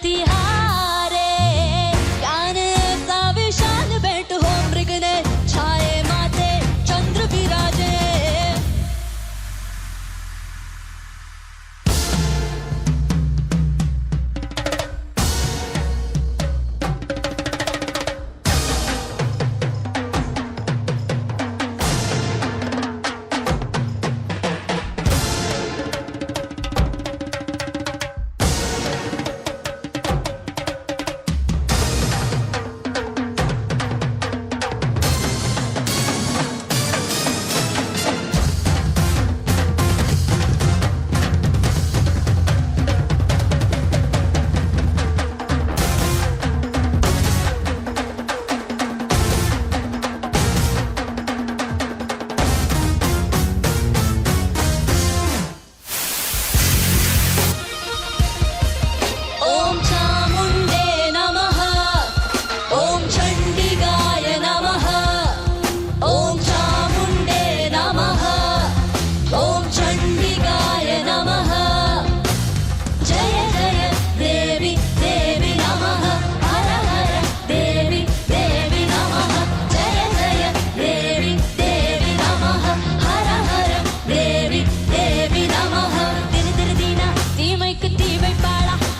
तिहारे ज्ञान सा विशाल बैठ हो मृगने छाए माथे चंद्र विराजे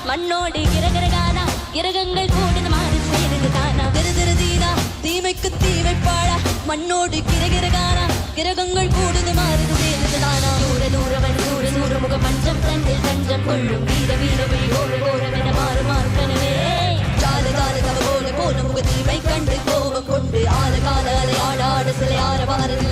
மண்ணோடு கிரகரகானா கிரகங்கள் கூடுது மாறு செய்து தானா திருதிருதீனா தீமைக்கு தீமை பாழா மண்ணோடு கிரகரகானா கிரகங்கள் கூடுது மாறு செய்து தானா தூர தூரவன் தூர தூர முக பஞ்சம் தன்னில் தஞ்சம் கொள்ளும் வீர வீரவை ஓர ஓரமென மாறு மாறு கனவே கால கால தவ போல போன முக தீமை கண்டு கோபம் கொண்டு ஆல கால அலை ஆட ஆட சிலை ஆர வாரத்தில்